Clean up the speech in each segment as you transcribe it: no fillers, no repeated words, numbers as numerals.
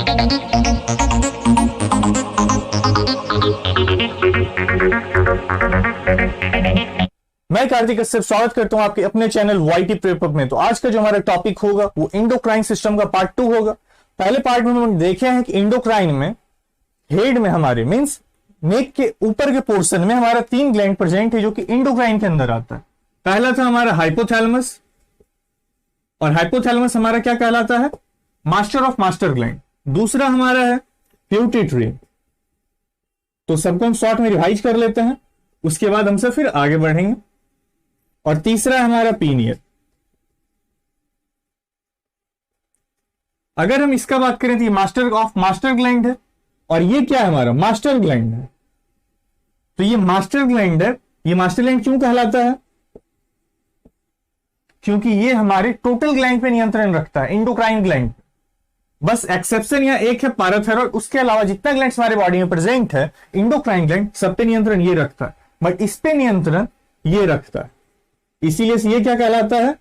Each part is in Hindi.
मैं कार्तिक कश्यप स्वागत करता हूं आपके अपने चैनल वाईटी प्रेपअप में। तो आज का जो हमारा टॉपिक होगा वो इंडोक्राइन सिस्टम का पार्ट 2 होगा। पहले पार्ट में हम देखे हैं कि इंडोक्राइन में हेड में हमारे मींस नेक के ऊपर के पोर्शन में हमारा 3 ग्लैंड प्रेजेंट है जो कि इंडोक्राइन के अंदर आता है। पहला था हमारा हाइपोथैलेमस, और हाइपोथैलेमस हमारा क्या कहलाता है? Master of master gland. दूसरा हमारा है प्यूटिट्री। तो सबको हम शॉर्ट में रिवाइज कर लेते हैं, उसके बाद हमसे फिर आगे बढ़ेंगे। और तीसरा हमारा पीनियल। अगर हम इसका बात करें तो ये मास्टर ऑफ मास्टर ग्लैंड है, और ये क्या है? हमारा मास्टर ग्लैंड है। तो ये मास्टर ग्लैंड है। ये मास्टर ग्लैंड क्यों कहलाता है? क्योंकि ये हमारे टोटल ग्लैंड पे नियंत्रण रखता है, इंडोक्राइन ग्लैंड। बस एक्सेप्शन यहां एक है, पाराथायरॉइड। उसके अलावा जितना ग्लैंड हमारे बॉडी में प्रेजेंट है, इंडोक्राइन ग्लैंड, सब पे नियंत्रण ये रखता है, बट इस पे नियंत्रण ये रखता है। इसीलिए ये क्या कहलाता है?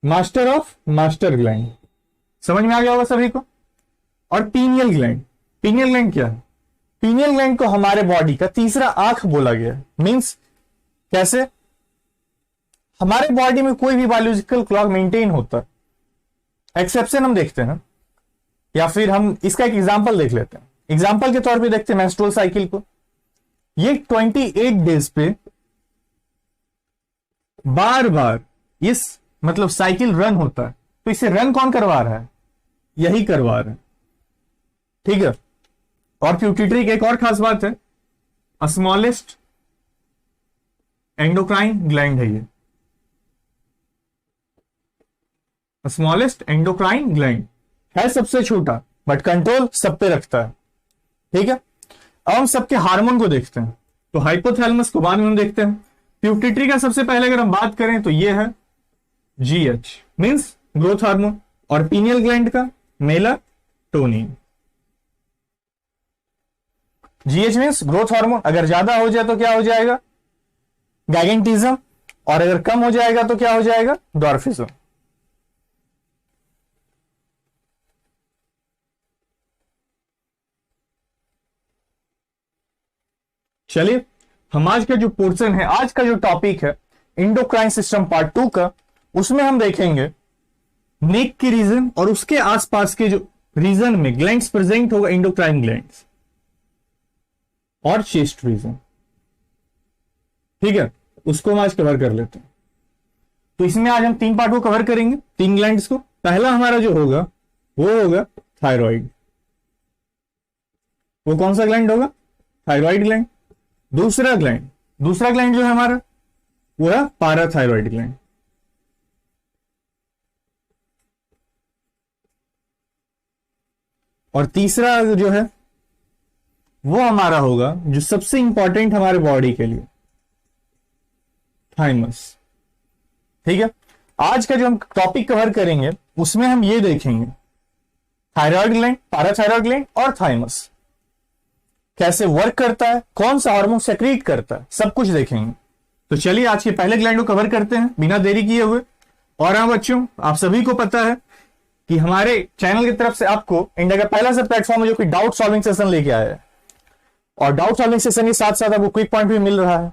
Master of master gland. समझ में आ गया होगा सभी को। और पीनियल ग्लैंड, पीनियल ग्लैंड क्या है? पीनियल ग्लैंड को हमारे बॉडी का तीसरा आंख बोला गया है। मींस कैसे? हमारे बॉडी में कोई भी बायोलॉजिकल क्लॉक मेंटेन होता है, एक्सेप्शन हम देखते हैं, या फिर हम इसका एक एग्जांपल देख लेते हैं। एग्जांपल के तौर पे देखते हैं मेंस्ट्रुअल साइकिल को। ये 28 डेज पे बार बार इस मतलब साइकिल रन होता है। तो इसे रन कौन करवा रहा है? यही करवा रहा है, ठीक है। और प्यूटिट्री की एक और खास बात है, स्मॉलेस्ट एंडोक्राइन ग्लैंड है ये, स्मॉलेस्ट एंडोक्राइन ग्लैंड है, सबसे छोटा, बट कंट्रोल सब पे रखता है, ठीक है। अब हम सबके हार्मोन को देखते हैं। तो हाइपोथैलेमस को बाद में हम देखते हैं। प्यूटिट्री का सबसे पहले अगर हम बात करें तो ये है जीएच, मींस ग्रोथ हार्मोन, और पीनियल ग्लैंड का melatonin. GH means growth hormone. अगर ज्यादा हो जाए तो क्या हो जाएगा? गैगेंटिज्म। और अगर कम हो जाएगा तो क्या हो जाएगा? डॉर्फिज्म। चलिए, हम आज का जो पोर्शन है, आज का जो टॉपिक है इंडोक्राइन सिस्टम पार्ट 2 का, उसमें हम देखेंगे नेक की रीजन और उसके आसपास के जो रीजन में ग्लैंड्स प्रेजेंट होगा, इंडोक्राइन ग्लैंड्स, और चेस्ट रीजन, ठीक है। उसको हम आज कवर कर लेते हैं। तो इसमें आज हम 3 पार्ट को कवर करेंगे, 3 ग्लैंड्स को। पहला हमारा जो होगा वो होगा थायराइड। वो कौन सा ग्लैंड होगा? Thyroid gland. दूसरा ग्लैंड जो है हमारा वो है पाराथायरॉइड ग्लैंड। और तीसरा जो है वो हमारा होगा जो सबसे इंपॉर्टेंट हमारे बॉडी के लिए, थाइमस, ठीक है। आज का जो हम टॉपिक कवर करेंगे उसमें हम ये देखेंगे थायराइड ग्लैंड, पाराथायरॉइड ग्लैंड और थाइमस कैसे वर्क करता है, कौन सा हार्मोन सेक्रेट करता है, सब कुछ देखेंगे। तो चलिए आज के पहले ग्लैंड को कवर करते हैं बिना देरी किए हुए। और हाँ बच्चों, आप सभी को पता है कि हमारे चैनल की तरफ से आपको इंडिया का पहला सा प्लेटफॉर्म है जो कि डाउट सॉल्विंग सेशन लेके आया है, और डाउट सॉल्विंग सेशन के साथ साथ आपको क्विक पॉइंट भी मिल रहा है।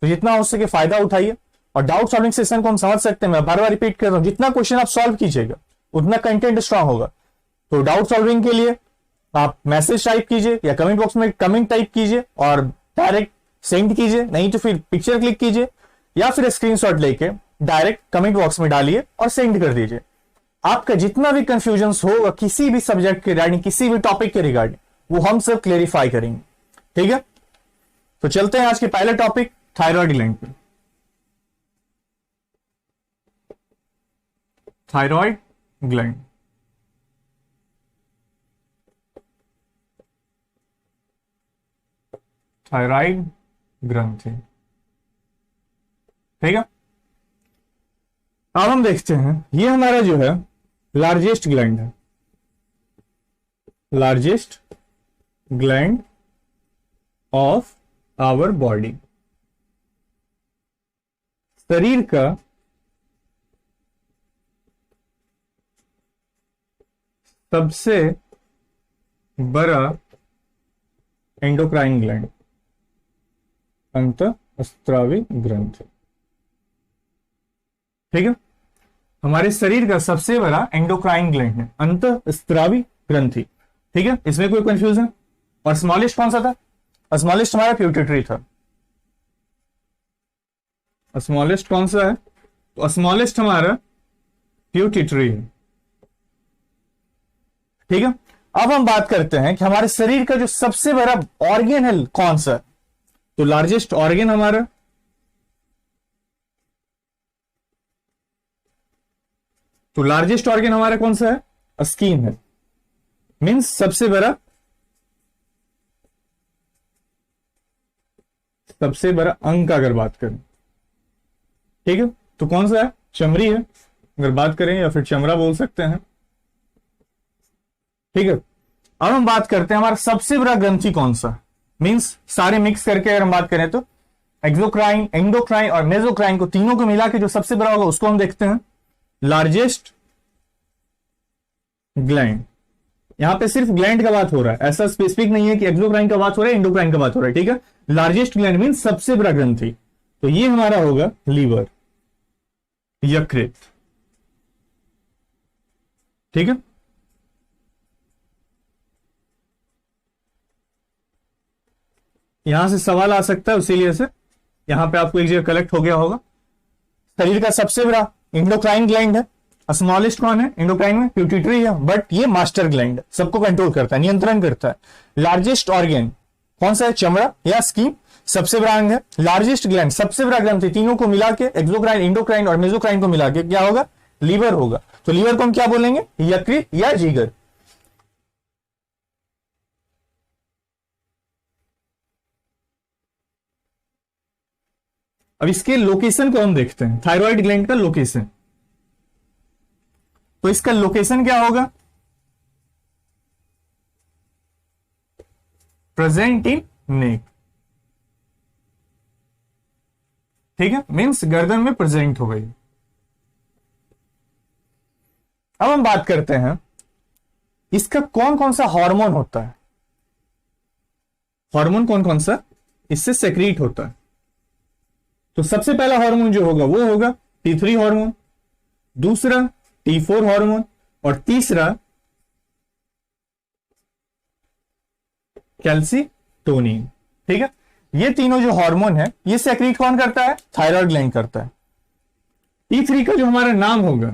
तो जितना हो सके फायदा उठाइए। और डाउट सॉल्विंग सेशन को हम समझ सकते हैं, मैं बार बार रिपीट कर रहा हूं, जितना क्वेश्चन आप सॉल्व कीजिएगा उतना कंटेंट स्ट्रांग होगा। तो डाउट सॉल्विंग के लिए आप मैसेज टाइप कीजिए या कमेंट बॉक्स में कमेंट टाइप कीजिए और डायरेक्ट सेंड कीजिए, नहीं तो फिर पिक्चर क्लिक कीजिए या फिर स्क्रीनशॉट लेके डायरेक्ट कमेंट बॉक्स में डालिए और सेंड कर दीजिए। आपका जितना भी कंफ्यूजन होगा किसी भी सब्जेक्ट के रिगार्डिंग, किसी भी टॉपिक के रिगार्डिंग, वो हम सब क्लेरिफाई करेंगे, ठीक है। तो चलते हैं आज के पहले टॉपिक, थायराइड ग्लैंड पे। थायराइड ग्लैंड, थायराइड ग्रंथि, ठीक है। अब हम देखते हैं, ये हमारा जो है लार्जेस्ट ग्लैंड है, largest gland of our body. शरीर का सबसे बड़ा एंडोक्राइन ग्लैंड, अंतःस्रावी ग्रंथि। ठीक है, हमारे शरीर का सबसे बड़ा एंडोक्राइन ग्लैंड है, अंतःस्रावी ग्रंथि। ठीक है, इसमें कोई कंफ्यूजन? और स्मॉलेस्ट कौन सा था? स्मॉलेस्ट हमारा प्यूटिटरी था। स्मॉलेस्ट कौन सा है? तो स्मॉलेस्ट हमारा प्यूटिटरी है। ठीक है, अब हम बात करते हैं कि हमारे शरीर का जो सबसे बड़ा ऑर्गन है कौन सा है। तो लार्जेस्ट ऑर्गन हमारा, तो लार्जेस्ट ऑर्गन हमारा कौन सा है? स्किन है, मींस सबसे बड़ा अंग का अगर बात करें। ठीक है, तो कौन सा है? चमड़ी है अगर बात करें, या फिर चमड़ा बोल सकते हैं। ठीक है, अब हम बात करते हैं हमारा सबसे बड़ा ग्रंथि कौन सा, मींस सारे मिक्स करके अगर हम बात करें तो एक्सोक्राइन, एंडोक्राइन और मेसोक्राइन को तीनों को मिला के जो सबसे बड़ा होगा उसको हम देखते हैं लार्जेस्ट ग्लैंड। यहां पे सिर्फ ग्लैंड का बात हो रहा है, ऐसा स्पेसिफिक नहीं है कि एक्सोक्राइन का बात हो रहा है, एंडोक्राइन का बात हो रहा है। ठीक है, लार्जेस्ट ग्लैंड मीन सबसे बड़ा ग्रंथि, तो ये हमारा होगा लीवर, यकृत। ठीक है, यहां से सवाल आ सकता है, इसीलिए से यहां पे आपको एक जगह कलेक्ट हो गया होगा। शरीर का सबसे बड़ा एंडोक्राइन ग्लैंड है, स्मॉलेस्ट कौन है? एंडोक्राइन में प्यूटिटरी है, बट ये मास्टर ग्लैंड, सबको कंट्रोल करता है, नियंत्रण करता है। लार्जेस्ट ऑर्गन कौन सा है? चमड़ा या स्किन, सबसे बड़ा अंग है। लार्जेस्ट ग्लैंड, सबसे बड़ा ग्रंथि, तीनों को मिला के एक्सोक्राइन, एंडोक्राइन और मेसोक्राइन को मिला के क्या होगा? लीवर होगा। तो लीवर को हम क्या बोलेंगे? यकृत या जिगर। अब इसके लोकेशन को हम देखते हैं, थायराइड ग्लैंड का लोकेशन। तो इसका लोकेशन क्या होगा? प्रेजेंट इन नेक। ठीक है, मीन्स गर्दन में प्रेजेंट हो गई। अब हम बात करते हैं इसका कौन कौन सा हार्मोन होता है। हार्मोन कौन कौन सा इससे सेक्रीट होता है? तो सबसे पहला हार्मोन जो होगा वो होगा T3 हार्मोन, दूसरा T4 हार्मोन और तीसरा कैल्सीटोनिन। ठीक है, ये तीनों जो हार्मोन है ये सेक्रीट कौन करता है? थायराइड ग्लैंड करता है। T3 का जो हमारा नाम होगा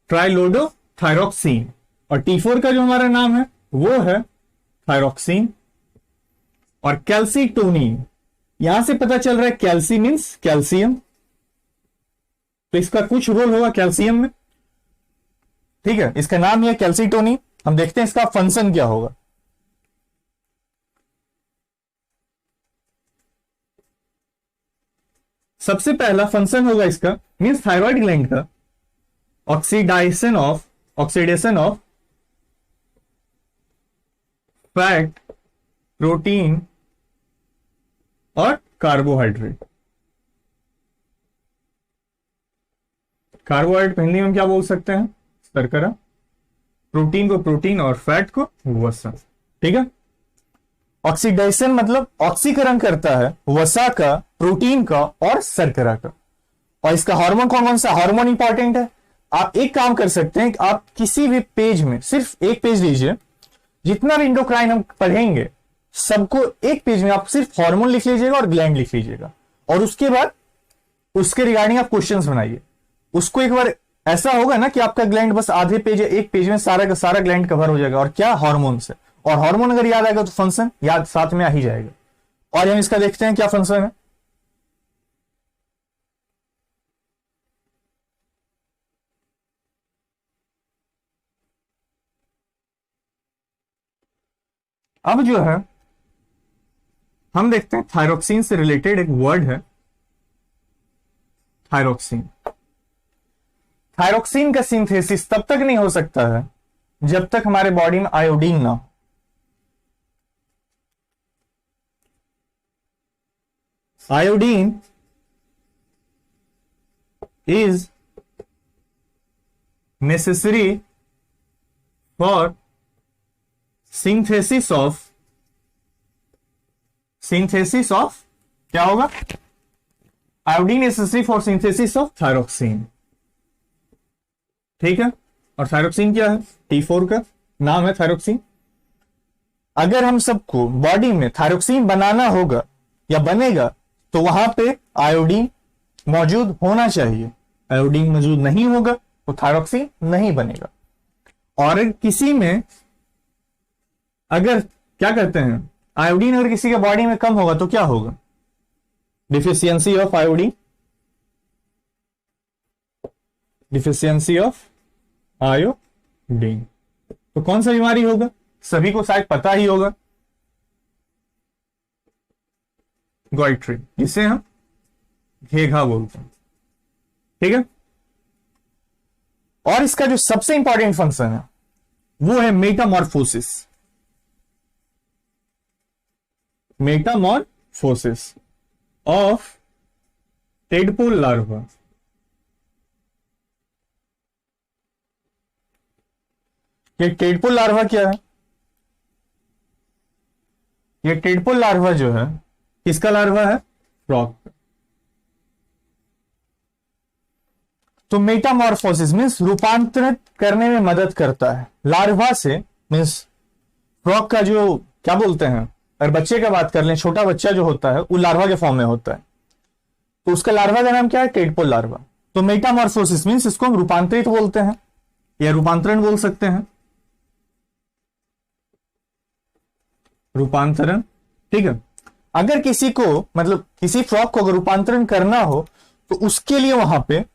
ट्राइलोडोथायरोक्सिन, और T4 का जो हमारा नाम है वो है थायरोक्सिन। और कैल्सीटोनिन, यहां से पता चल रहा है कैल्सी मीन्स कैल्शियम, तो इसका कुछ रोल होगा कैल्शियम में। ठीक है, इसका नाम है कैल्सीटोनिन। हम देखते हैं इसका फंक्शन क्या होगा। सबसे पहला फंक्शन होगा इसका, मीन्स थायराइड ग्लैंड का ऑक्सीडेशन ऑफ फैट, प्रोटीन और कार्बोहाइड्रेट। कार्बोहाइड्रेट हिंदी में क्या बोल सकते हैं? शर्करा। प्रोटीन को प्रोटीन और फैट को वसा। ठीक है, ऑक्सीडेशन मतलब ऑक्सीकरण करता है वसा का, प्रोटीन का और शर्करा का। और इसका हार्मोन कौन कौन सा हार्मोन इंपॉर्टेंट है? आप एक काम कर सकते हैं कि आप किसी भी पेज में सिर्फ एक पेज लीजिए, जितना भी इंडोक्राइन हम पढ़ेंगे सबको एक पेज में आप सिर्फ हार्मोन लिख लीजिएगा और ग्लैंड लिख लीजिएगा, और उसके बाद उसके रिगार्डिंग आप क्वेश्चंस बनाइए। उसको एक बार ऐसा होगा ना कि आपका ग्लैंड बस आधे पेज या एक पेज में सारा का सारा ग्लैंड कवर हो जाएगा, और क्या? हार्मोन से। और हार्मोन अगर याद आएगा तो फंक्शन याद साथ में आ ही जाएगा। और हम इसका देखते हैं क्या फंक्शन है। अब जो है हम देखते हैं थायरोक्सिन से रिलेटेड एक वर्ड है थायरोक्सिन। थायरोक्सिन का सिंथेसिस तब तक नहीं हो सकता है जब तक हमारे बॉडी में आयोडीन ना हो। Iodine is necessary for synthesis of क्या होगा, iodine necessary for synthesis of thyroxine. ठीक है, और थायरोक्सिन क्या है, T4 का नाम है थायरोक्सिन। अगर हम सबको बॉडी में थायरोक्सिन बनाना होगा या बनेगा तो वहां पे आयोडीन मौजूद होना चाहिए। आयोडीन मौजूद नहीं होगा तो थायरोक्सिन नहीं बनेगा। और किसी में अगर क्या कहते हैं, आयोडीन अगर किसी के बॉडी में कम होगा तो क्या होगा, deficiency of iodine, deficiency of iodine. तो कौन सा बीमारी होगा, सभी को शायद पता ही होगा, गॉइट्री, जिसे हम घेघा बोलते हैं। ठीक है, और इसका जो सबसे इंपॉर्टेंट फंक्शन है वो है Metamorphosis. Metamorphosis of tadpole larva. ये टेडपोल लार्वा क्या है, ये टेडपोल लार्वा जो है किसका लार्वा है, फ्रॉग। तो मेटामॉर्फोसिस मीन्स रूपांतरित करने में मदद करता है लार्वा से, मीन्स फ्रॉग का जो क्या बोलते हैं, अगर बच्चे का बात कर लें, छोटा बच्चा जो होता है वो लार्वा के फॉर्म में होता है, तो उसका लार्वा का नाम क्या है, टेडपोल लार्वा। तो मेटामॉर्फोसिस मीन्स इसको हम रूपांतरित बोलते हैं या रूपांतरण बोल सकते हैं, रूपांतरण। ठीक है, अगर किसी को मतलब किसी फ्रॉग को अगर रूपांतरण करना हो तो उसके लिए वहां पे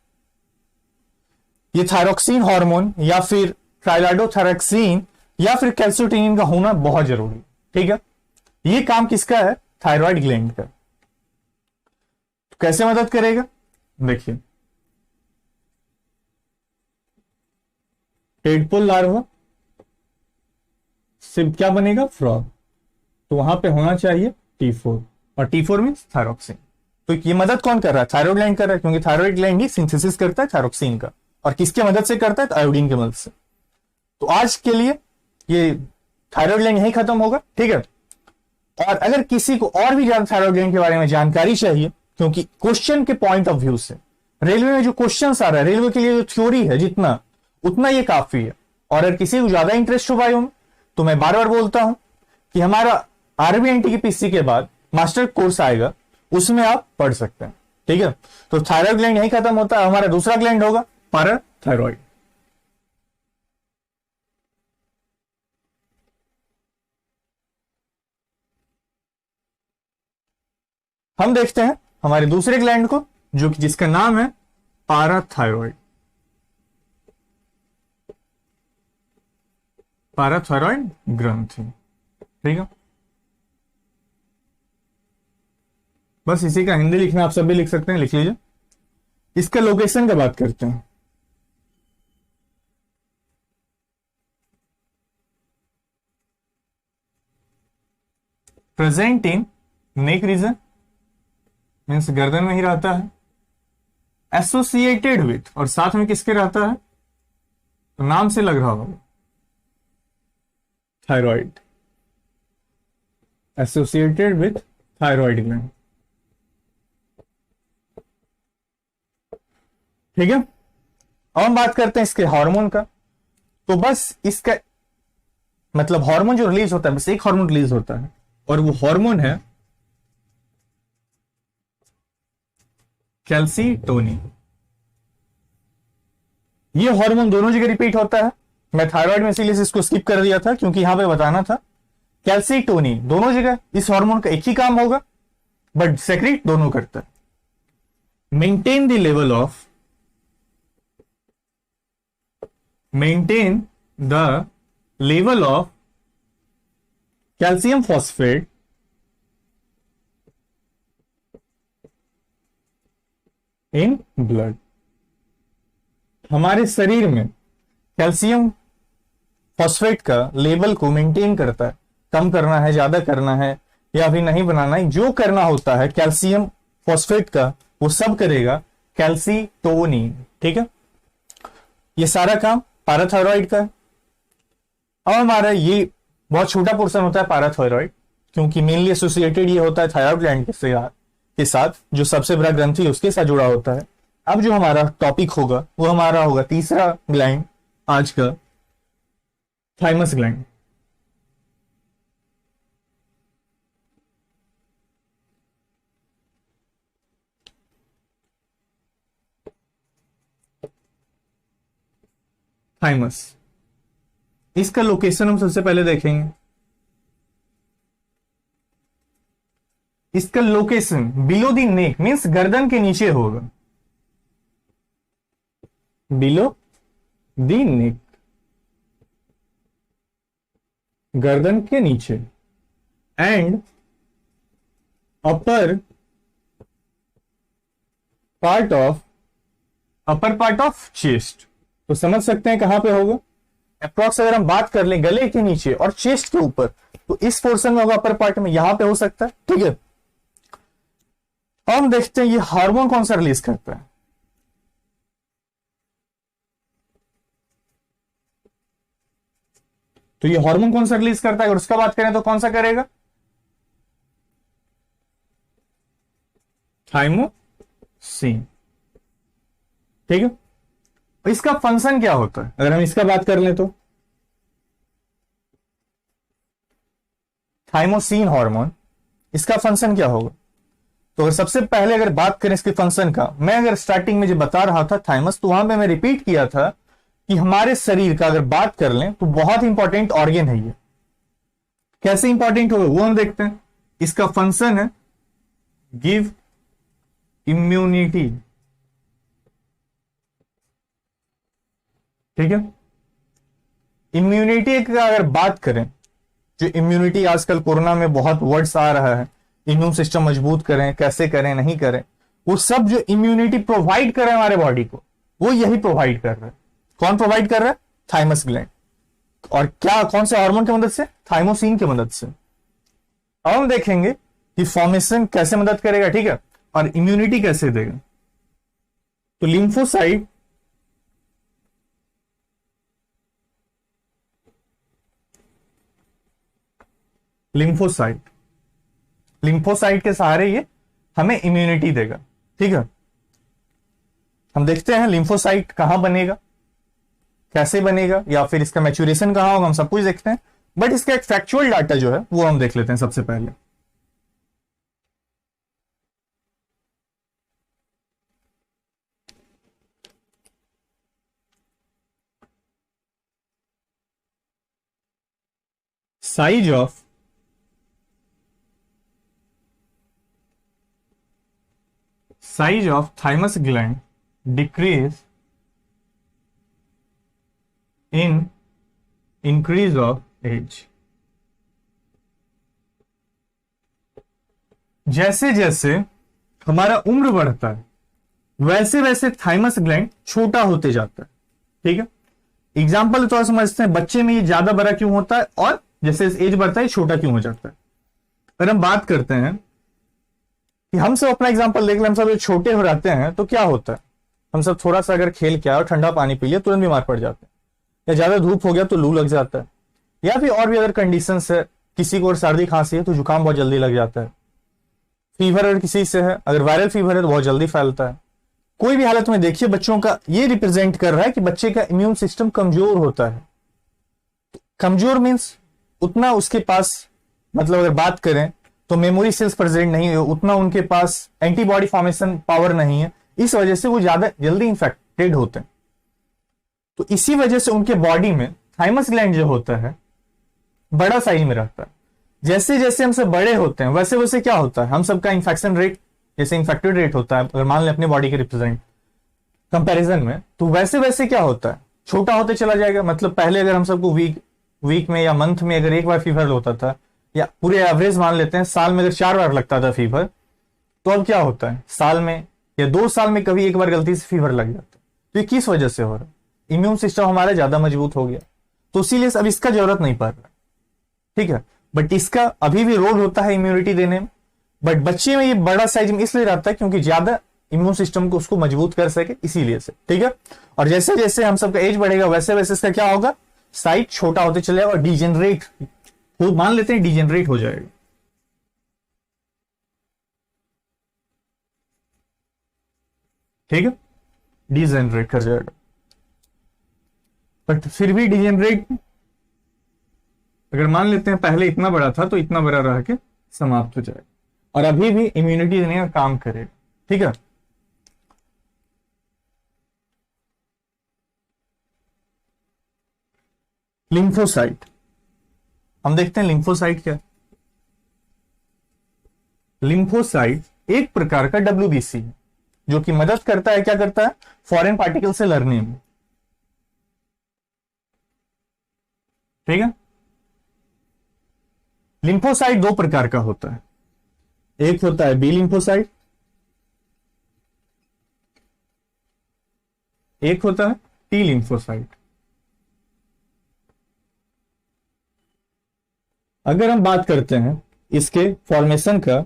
ये थायरोक्सिन हार्मोन या फिर ट्राइलाडोथायरोक्सिन या फिर कैल्सिटोनिन का होना बहुत जरूरी है। ठीक है, ये काम किसका है, थायराइड ग्लैंड का। तो कैसे मदद करेगा, देखिए टेडपोल लार्वा से क्या बनेगा, फ्रॉग। तो वहां पे होना चाहिए T4, और T4 मीन्स थायरोक्सिन। तो ये मदद कौन कर रहा है, थायराइड ग्लैंड कर रहा है, क्योंकि थायराइड ग्लैंड ही सिंथेसिस करता है थायरोक्सिन का, और किसके मदद से करता है, तो आयोडीन की मदद से। तो आज के लिए ये थायराइड ग्लैंड यही खत्म होगा। ठीक है, और अगर किसी को और भी ज्यादा थायराइड ग्लैंड के बारे में जानकारी चाहिए, क्योंकि क्वेश्चन के पॉइंट ऑफ व्यू से रेलवे में जो क्वेश्चन आ रहा है, रेलवे के लिए जो थ्योरी है जितना उतना ये काफी है। और अगर किसी को ज्यादा इंटरेस्ट हो भाई तो मैं बार बार बोलता हूं कि हमारा आरबीएनटी की पीसी के बाद मास्टर कोर्स आएगा, उसमें आप पढ़ सकते हैं। ठीक है, तो थायराइड ग्लैंड यही खत्म होता है, हमारा दूसरा ग्लैंड होगा पैराथायरॉइड। हम देखते हैं हमारे दूसरे ग्लैंड को, जो कि जिसका नाम है पैराथायरॉइड। पैराथायरॉइड ग्रंथि। ठीक है, बस इसी का हिंदी लिखना आप सब भी लिख सकते हैं, लिख लीजिए। इसका लोकेशन का बात करते हैं। Present in neck region means गर्दन में ही रहता है, एसोसिएटेड विथ, और साथ में किसके रहता है, तो नाम से लग रहा होगा thyroid, associated with thyroid gland. ठीक है, अब हम बात करते हैं इसके हार्मोन का। तो बस इसका मतलब हार्मोन जो रिलीज होता है, बस एक हार्मोन रिलीज होता है, और वो हार्मोन है कैल्सीटोनिन। ये हार्मोन दोनों जगह रिपीट होता है। मैं थायराइड में इसीलिए इसको स्किप कर दिया था, क्योंकि यहां पे बताना था। कैल्सीटोनिन दोनों जगह इस हार्मोन का एक ही काम होगा, बट सेक्रेट दोनों करता है। Maintain the level of maintain the level of calcium phosphate in blood। हमारे शरीर में कैल्शियम फॉस्फेट का लेवल को मेंटेन करता है। कम करना है, ज्यादा करना है, या फिर नहीं बनाना है, जो करना होता है कैल्शियम फॉस्फेट का वो सब करेगा कैल्सीटोनिन। ठीक है, ये सारा काम पैराथायरॉइड का है। अब हमारा ये बहुत छोटा पोर्शन होता है पैराथायरॉइड, क्योंकि मेनली एसोसिएटेड ये होता है थायराइड ग्लैंड के साथ, जो सबसे बड़ा ग्रंथि उसके साथ जुड़ा होता है। अब जो हमारा टॉपिक होगा वो हमारा होगा तीसरा ग्लैंड आज का, थाइमस ग्लैंड। थाइमस, इसका लोकेशन हम सबसे पहले देखेंगे। इसका location below the neck means गर्दन के नीचे होगा, बिलो द नेक, गर्दन के नीचे, and upper part of chest. तो समझ सकते हैं कहां पे होगा अप्रॉक्स। अगर हम बात कर लें गले के नीचे और चेस्ट के ऊपर, तो इस पोर्शन में होगा अपर पार्ट में, यहां पे हो सकता है। ठीक है, अब हम देखते हैं ये हार्मोन कौन सा रिलीज करता है। तो ये हार्मोन कौन सा रिलीज करता है, अगर उसका बात करें तो कौन सा करेगा, थाइमोसिन। ठीक है, इसका फंक्शन क्या होता है अगर हम इसका बात कर लें तो, थाइमोसिन हार्मोन, इसका फंक्शन क्या होगा। तो अगर सबसे पहले अगर बात करें इसके फंक्शन का, मैं अगर स्टार्टिंग में जो बता रहा था थाइमस, तो वहां पे मैं रिपीट किया था कि हमारे शरीर का अगर बात कर लें तो बहुत इंपॉर्टेंट ऑर्गन है ये। कैसे इंपॉर्टेंट होगा वो हम देखते हैं। इसका फंक्शन है गिव इम्यूनिटी। ठीक है, इम्यूनिटी का अगर बात करें, जो इम्यूनिटी आजकल कोरोना में बहुत वर्ड्स आ रहा है, इम्यून सिस्टम मजबूत करें, कैसे करें, नहीं करें, वो सब जो इम्यूनिटी प्रोवाइड कर रहे हैं हमारे बॉडी को, वो यही प्रोवाइड कर रहा है। कौन प्रोवाइड कर रहा है, थाइमस ग्लैंड। और क्या, कौन से हार्मोन की मदद से, थाइमोसिन की मदद से। अब हम देखेंगे कि फॉर्मेशन कैसे मदद करेगा। ठीक है, और इम्यूनिटी कैसे देगा। तो लिम्फोसाइट लिम्फोसाइट के सहारे ये हमें इम्यूनिटी देगा। ठीक है, हम देखते हैं लिम्फोसाइट कहां बनेगा, कैसे बनेगा, या फिर इसका मैच्योरेशन कहां होगा, हम सब कुछ देखते हैं। बट इसका एक फैक्चुअल डाटा जो है वो हम देख लेते हैं सबसे पहले। size of thymus gland decrease in increase of age। जैसे जैसे हमारा उम्र बढ़ता है वैसे वैसे थाइमस ग्लैंड छोटा होते जाता है। ठीक है, एग्जाम्पल तो समझते हैं, बच्चे में ये ज्यादा बड़ा क्यों होता है और जैसे एज बढ़ता है छोटा क्यों हो जाता है। अगर हम बात करते हैं कि हम सब अपना एग्जांपल देख लें, हम सब जो छोटे हो जाते हैं तो क्या होता है, हम सब थोड़ा सा अगर खेल के आए और ठंडा पानी पी लिया तुरंत बीमार पड़ जाते हैं, या ज्यादा धूप हो गया तो लू लग जाता है, या फिर और भी अदर कंडीशन है, किसी को सर्दी खांसी है तो जुकाम बहुत जल्दी लग जाता है, फीवर अगर किसी से है, अगर वायरल फीवर है तो बहुत जल्दी फैलता है। कोई भी हालत में देखिए बच्चों का ये रिप्रेजेंट कर रहा है कि बच्चे का इम्यून सिस्टम कमजोर होता है। कमजोर मीन्स उतना उसके पास, मतलब अगर बात करें तो मेमोरी सेल्स प्रेजेंट नहीं है, उतना उनके पास एंटीबॉडी फॉर्मेशन पावर नहीं है, इस वजह से वो ज्यादा जल्दी इंफेक्टेड होते हैं। तो इसी वजह से उनके बॉडी में थाइमस ग्लैंड जो होता है बड़ा साइज में रहता है। जैसे जैसे हम सब बड़े होते हैं वैसे वैसे क्या होता है, हम सबका इन्फेक्शन रेट, जैसे इन्फेक्टेड रेट होता है अगर मान लें अपने बॉडी के रिप्रेजेंट कंपैरिजन में, तो वैसे वैसे क्या होता है, छोटा होते चला जाएगा। मतलब पहले अगर हम सबको वीक में या मंथ में अगर एक बार फीवर होता था, या पूरे एवरेज मान लेते हैं साल में अगर 4 बार लगता था फीवर, तो अब क्या होता है, साल में या 2 साल में कभी एक बार गलती से फीवर लग जाता है। तो ये किस वजह से हो रहा है, इम्यून सिस्टम हमारा ज्यादा मजबूत हो गया, तो इसीलिए अब इसका जरूरत नहीं पड़ रहा। ठीक है, बट इसका अभी भी रोल होता है इम्यूनिटी देने में, बट बच्चे में ये बड़ा साइज में इसलिए रहता है क्योंकि ज्यादा इम्यून सिस्टम को उसको मजबूत कर सके, इसीलिए से, ठीक है। और जैसे जैसे हम सबका एज बढ़ेगा वैसे वैसे इसका क्या होगा, साइज छोटा होते चलेगा और डिजेनरेट, तो मान लेते हैं डिजेनरेट हो जाएगा, ठीक है, डिजेनरेट कर जाएगा। बट फिर भी डिजेनरेट, अगर मान लेते हैं पहले इतना बड़ा था तो इतना बड़ा रह के समाप्त हो जाएगा, और अभी भी इम्यूनिटी देने का काम करेगा, ठीक है। लिम्फोसाइट, हम देखते हैं लिम्फोसाइट क्या है। लिम्फोसाइट एक प्रकार का WBC है जो कि मदद करता है, क्या करता है, फॉरेन पार्टिकल से लड़ने में, ठीक है। लिम्फोसाइट दो प्रकार का होता है, एक होता है बी लिम्फोसाइट, एक होता है टी लिम्फोसाइट। अगर हम बात करते हैं इसके फॉर्मेशन का,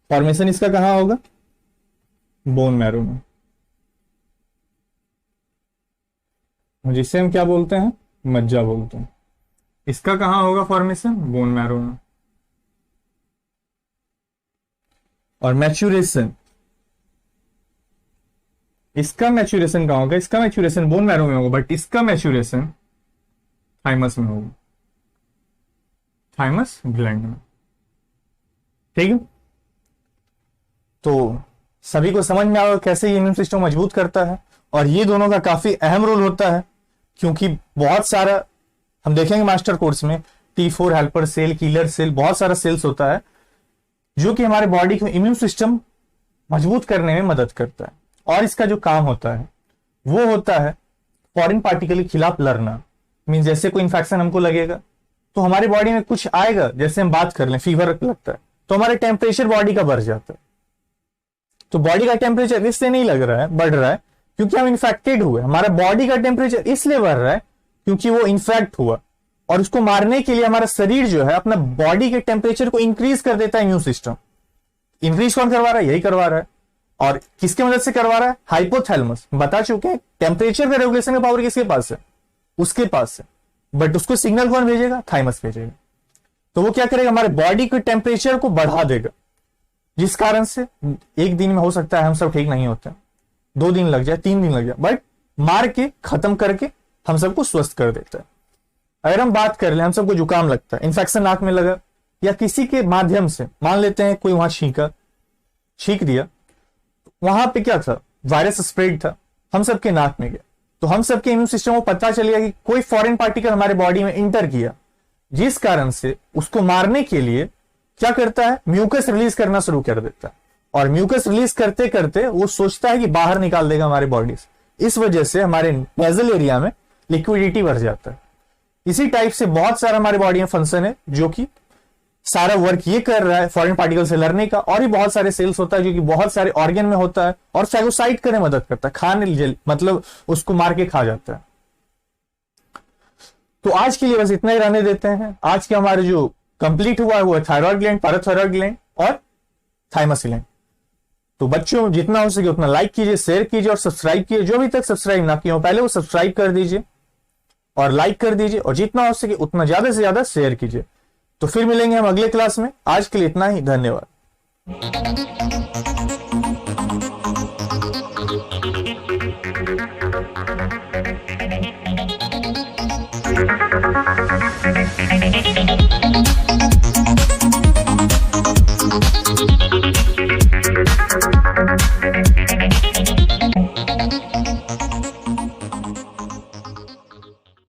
फॉर्मेशन इसका कहां होगा, बोन मैरो में, जिसे हम क्या बोलते हैं, मज्जा बोलते हैं। इसका कहां होगा फॉर्मेशन, बोन मैरो में। और मैच्यूरेशन, इसका मैच्यूरेशन कहां होगा, इसका मैच्यूरेशन बोन मैरो में होगा, बट इसका मैच्यूरेशन थाइमस में होगा, थाइमस ग्लैंड में, ठीक है। तो सभी को समझ में आएगा कैसे ये इम्यून सिस्टम मजबूत करता है, और ये दोनों का काफी अहम रोल होता है, क्योंकि बहुत सारा हम देखेंगे मास्टर कोर्स में T4 helper cell, killer cell, बहुत सारा सेल्स होता है जो कि हमारे बॉडी को इम्यून सिस्टम मजबूत करने में मदद करता है। और इसका जो काम होता है वो होता है फॉरेन पार्टिकल के खिलाफ लड़ना। मीन जैसे कोई इंफेक्शन हमको लगेगा तो हमारे बॉडी में कुछ आएगा, जैसे हम बात कर लें फीवर लगता है तो हमारे टेम्परेचर बॉडी का बढ़ जाता है। तो बॉडी का टेम्परेचर इसलिए नहीं लग रहा है, बढ़ रहा है क्योंकि हम इन्फेक्टेड हुए। हमारा बॉडी का टेम्परेचर इसलिए बढ़ रहा है क्योंकि वो इन्फेक्ट हुआ, और उसको मारने के लिए हमारा शरीर जो है अपना बॉडी के टेम्परेचर को इंक्रीज कर देता है। इम्यून सिस्टम इंक्रीज कौन करवा रहा है, यही करवा रहा है। और किसके मदद से करवा रहा है, हाइपोथैलेमस। बता चुके हैं टेम्परेचर का रेगुलेशन का पावर किसके पास है, उसके पास है, बट उसको सिग्नल कौन भेजेगा, थाइमस भेजेगा। तो वो क्या करेगा, हमारे बॉडी के टेम्परेचर को बढ़ा देगा, जिस कारण से एक दिन में हो सकता है हम सब ठीक नहीं होते, 2 दिन लग जाए, 3 दिन लग जाए, बट मार के खत्म करके हम सबको स्वस्थ कर देता है। अगर हम बात कर ले, हम सबको जुकाम लगता है, इन्फेक्शन नाक में लगा, या किसी के माध्यम से मान लेते हैं कोई वहां छींक दिया, वहां पे क्या था, वायरस स्प्रेड था, हम सबके नाक में गया, तो हम सबके इम्यून सिस्टम को पता चल गया कि कोई फॉरेन पार्टिकल हमारे बॉडी में इंटर किया, जिस कारण से उसको मारने के लिए क्या करता है, म्यूकस रिलीज करना शुरू कर देता है। और म्यूकस रिलीज करते करते वो सोचता है कि बाहर निकाल देगा हमारे बॉडी से। इस वजह से हमारे नेजल एरिया में लिक्विडिटी बढ़ जाता है। इसी टाइप से बहुत सारा हमारे बॉडी में फंक्शन है जो कि सारा वर्क ये कर रहा है फॉरेन पार्टिकल से लड़ने का। और भी बहुत सारे सेल्स होता है जो कि बहुत सारे ऑर्गन में होता है और फैगोसाइट करने में मदद करता है, खाने मतलब उसको मार के खा जाता है। तो आज के लिए बस इतना ही रहने देते हैं। आज के हमारे जो कंप्लीट हुआ है वो है थायराइड ग्लैंड, पैराथायराइड ग्लैंड और थाइमस ग्लैंड। तो बच्चों जितना हो सके उतना लाइक कीजिए, शेयर कीजिए और सब्सक्राइब कीजिए। जो अभी तक सब्सक्राइब ना किए हो पहले वो सब्सक्राइब कर दीजिए और लाइक कर दीजिए, और जितना हो सके उतना ज्यादा से ज्यादा शेयर कीजिए। तो फिर मिलेंगे हम अगले क्लास में। आज के लिए इतना ही, धन्यवाद।